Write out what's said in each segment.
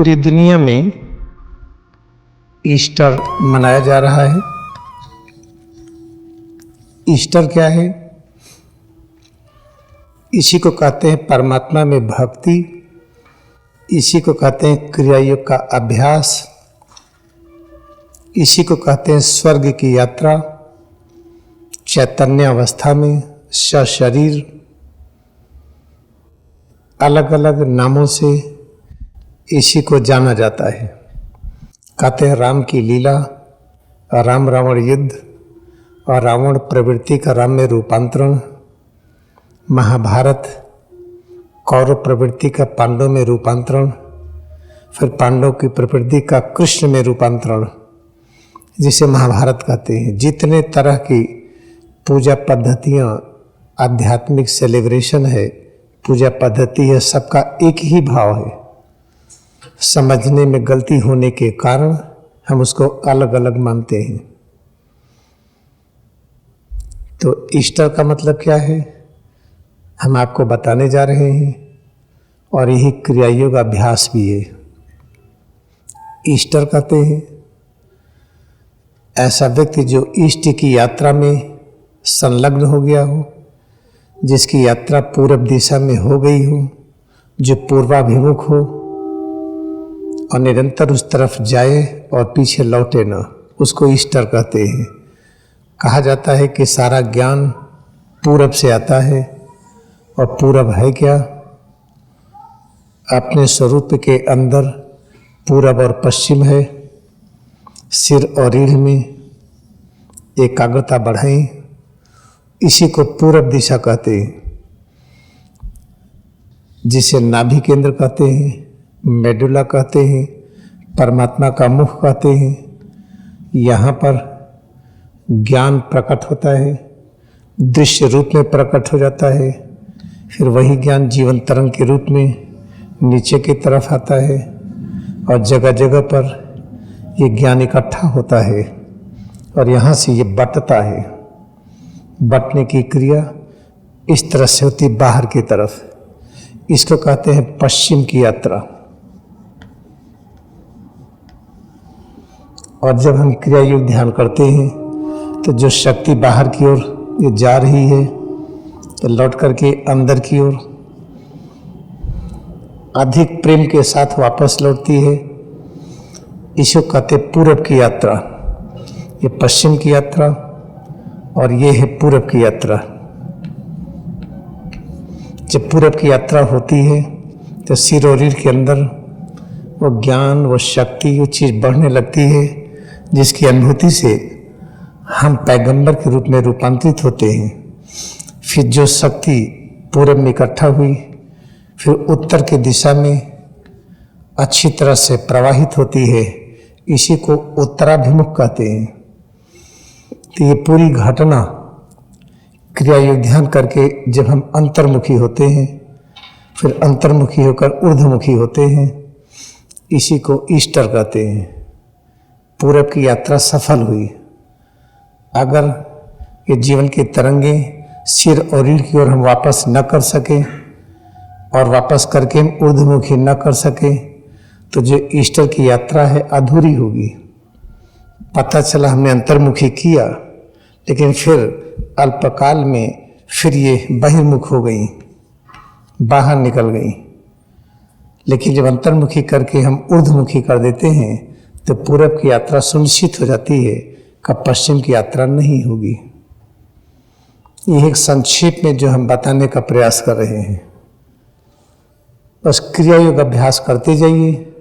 पूरी दुनिया में ईस्टर मनाया जा रहा है। ईस्टर क्या है? इसी को कहते हैं परमात्मा में भक्ति, इसी को कहते हैं क्रिया योग का अभ्यास, इसी को कहते हैं स्वर्ग की यात्रा। चैतन्य अवस्था में सशरीर अलग अलग नामों से इसी को जाना जाता है। कहते हैं राम की लीला, राम रावण युद्ध और रावण प्रवृत्ति का राम में रूपांतरण, महाभारत कौरव प्रवृत्ति का पांडव में रूपांतरण, फिर पांडव की प्रवृत्ति का कृष्ण में रूपांतरण, जिसे महाभारत कहते हैं। जितने तरह की पूजा पद्धतियाँ, आध्यात्मिक सेलिब्रेशन है, पूजा पद्धति है, सबका एक ही भाव है। समझने में गलती होने के कारण हम उसको अलग अलग मानते हैं। तो ईस्टर का मतलब क्या है, हम आपको बताने जा रहे हैं, और यही क्रिया योग अभ्यास भी है। ईस्टर कहते हैं ऐसा व्यक्ति जो ईस्ट की यात्रा में संलग्न हो गया हो, जिसकी यात्रा पूर्व दिशा में हो गई हो, जो पूर्वाभिमुख हो और निरंतर उस तरफ जाए और पीछे लौटे न, उसको ईस्टर कहते हैं। कहा जाता है कि सारा ज्ञान पूरब से आता है, और पूरब है क्या? अपने स्वरूप के अंदर पूरब और पश्चिम है। सिर और रीढ़ में एकाग्रता बढ़ाएं, इसी को पूरब दिशा कहते हैं, जिसे नाभि केंद्र कहते हैं, मेडुला कहते हैं, परमात्मा का मुख कहते हैं। यहाँ पर ज्ञान प्रकट होता है, दृश्य रूप में प्रकट हो जाता है, फिर वही ज्ञान जीवन तरंग के रूप में नीचे की तरफ आता है, और जगह जगह पर ये ज्ञान इकट्ठा होता है, और यहाँ से ये बंटता है। बंटने की क्रिया इस तरह से होती बाहर की तरफ। इसको कहते हैं पश्चिम की यात्रा। और जब हम क्रिया योग ध्यान करते हैं तो जो शक्ति बाहर की ओर ये जा रही है, तो लौट करके अंदर की ओर अधिक प्रेम के साथ वापस लौटती है। इसको कहते पूरब की यात्रा। ये पश्चिम की यात्रा और ये है पूरब की यात्रा। जब पूरब की यात्रा होती है तो सिर और रीढ़ के अंदर वो ज्ञान, वो शक्ति, वो चीज़ बढ़ने लगती है, जिसकी अनुभूति से हम पैगंबर के रूप में रूपांतरित होते हैं। फिर जो शक्ति पूरब में इकट्ठा हुई, फिर उत्तर की दिशा में अच्छी तरह से प्रवाहित होती है, इसी को उत्तराभिमुख कहते हैं। तो ये पूरी घटना क्रिया योग ध्यान करके जब हम अंतर्मुखी होते हैं, फिर अंतर्मुखी होकर ऊर्ध्वमुखी होते हैं, इसी को ईस्टर कहते हैं। पूरब की यात्रा सफल हुई। अगर ये जीवन की तरंगें सिर और रीढ़ की ओर हम वापस न कर सके, और वापस करके हम ऊर्ध्वमुखी न कर सके, तो जो ईस्टर की यात्रा है अधूरी होगी। पता चला हमने अंतर्मुखी किया, लेकिन फिर अल्पकाल में फिर ये बहिर्मुख हो गई, बाहर निकल गई। लेकिन जब अंतर्मुखी करके हम ऊर्ध्वमुखी कर देते हैं, तो पूरब की यात्रा सुनिश्चित हो जाती है कि पश्चिम की यात्रा नहीं होगी। यह एक संक्षेप में जो हम बताने का प्रयास कर रहे हैं। बस क्रिया योग अभ्यास करते जाइए।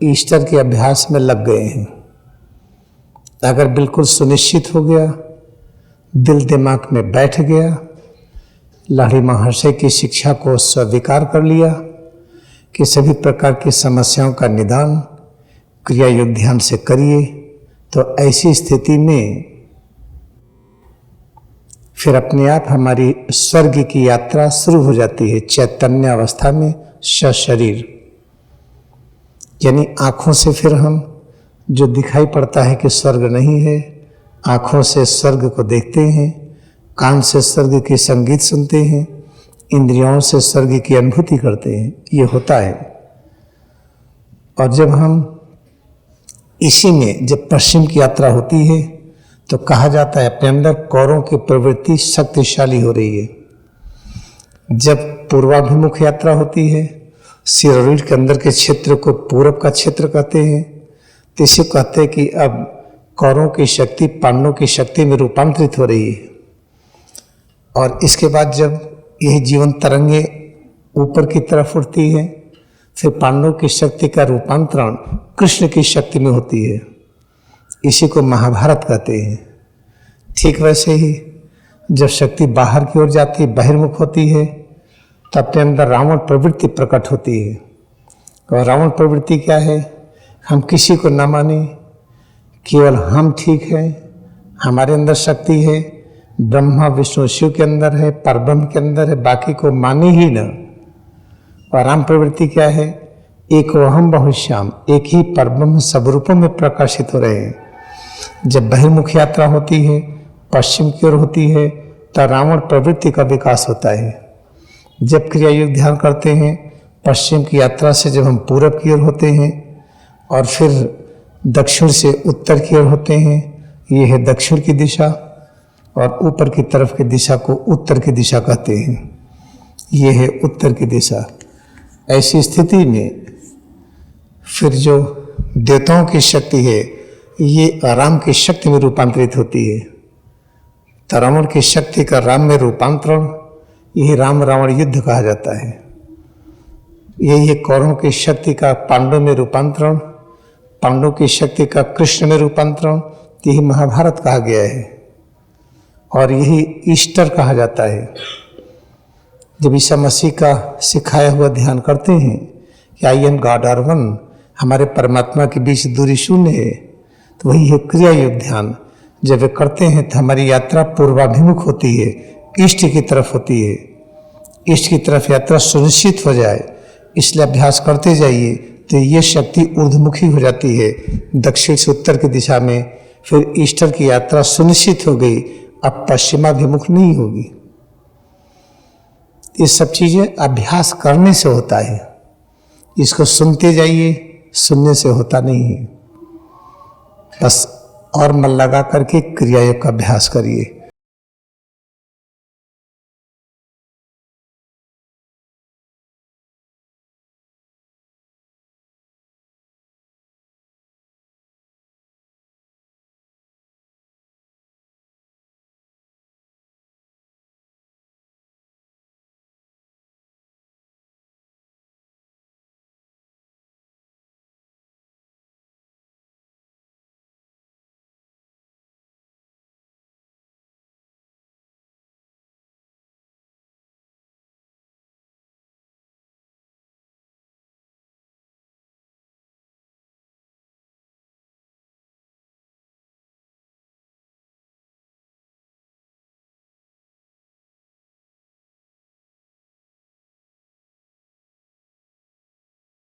ईस्टर के अभ्यास में लग गए हैं। अगर बिल्कुल सुनिश्चित हो गया, दिल दिमाग में बैठ गया, लाहिड़ी महर्षि की शिक्षा को स्वीकार कर लिया कि सभी प्रकार की समस्याओं का निदान क्रिया योग ध्यान से करिए, तो ऐसी स्थिति में फिर अपने आप हमारी स्वर्ग की यात्रा शुरू हो जाती है। चैतन्य अवस्था में सशरीर, यानी आँखों से फिर हम जो दिखाई पड़ता है कि स्वर्ग नहीं है, आँखों से स्वर्ग को देखते हैं, कान से स्वर्ग की संगीत सुनते हैं, इंद्रियों से स्वर्ग की अनुभूति करते हैं। ये होता है। और जब हम इसी में जब पश्चिम की यात्रा होती है तो कहा जाता है अपने अंदर कौरों की प्रवृत्ति शक्तिशाली हो रही है। जब पूर्वाभिमुख यात्रा होती है, शरीर के अंदर के क्षेत्र को पूरब का क्षेत्र कहते हैं, तो इसे कहते हैं कि अब कौरों की शक्ति पांडवों की शक्ति में रूपांतरित हो रही है। और इसके बाद जब यह जीवन तरंगे ऊपर की तरफ उठती है, फिर पांडवों की शक्ति का रूपांतरण कृष्ण की शक्ति में होती है। इसी को महाभारत कहते हैं। ठीक वैसे ही जब शक्ति बाहर की ओर जाती है, बहिर्मुख होती है, तो अपने अंदर रावण प्रवृत्ति प्रकट होती है। और रावण प्रवृत्ति क्या है? हम किसी को न माने, केवल हम ठीक है, हमारे अंदर शक्ति है, ब्रह्मा विष्णु शिव के अंदर है, परब्रह्म के अंदर है, बाकी को माने ही न। और राम प्रवृत्ति क्या है? एक अहम बहुश्याम, एक ही परब्रह्म सब रूपों में प्रकाशित हो रहे हैं। जब बहिर्मुख यात्रा होती है, पश्चिम की ओर होती है, तो रावण प्रवृत्ति का विकास होता है। जब क्रिया योग ध्यान करते हैं, पश्चिम की यात्रा से जब हम पूरब की ओर होते हैं और फिर दक्षिण से उत्तर की ओर होते हैं, ये है दक्षिण की दिशा, और ऊपर की तरफ की दिशा को उत्तर की दिशा कहते हैं। ये है उत्तर की दिशा। ऐसी स्थिति में फिर जो देवताओं की शक्ति है, ये राम की शक्ति में रूपांतरित होती है। तो रावण की शक्ति का राम में रूपांतरण, यही राम रावण युद्ध कहा जाता है। यही है कौरवों की शक्ति का पांडवों में रूपांतरण, पांडवों की शक्ति का कृष्ण में रूपांतरण, यही महाभारत कहा गया है। और यही ईस्टर कहा जाता है। जब ईसा मसीह का सिखाया हुआ ध्यान करते हैं कि I am God or one, हमारे परमात्मा के बीच दूरी शून्य है, तो वही है क्रिया योग ध्यान। जब वे करते हैं तो हमारी यात्रा पूर्वाभिमुख होती है, ईष्ट की तरफ होती है। ईष्ट की तरफ यात्रा सुनिश्चित हो जाए, इसलिए अभ्यास करते जाइए, तो ये शक्ति ऊर्ध्वमुखी हो जाती है दक्षिण से उत्तर की दिशा में। फिर ईस्टर की यात्रा सुनिश्चित हो गई, अब पश्चिमाभिमुख नहीं होगी। ये सब चीजें अभ्यास करने से होता है। इसको सुनते जाइए, सुनने से होता नहीं है। बस और मन लगा करके क्रिया योग का अभ्यास करिए।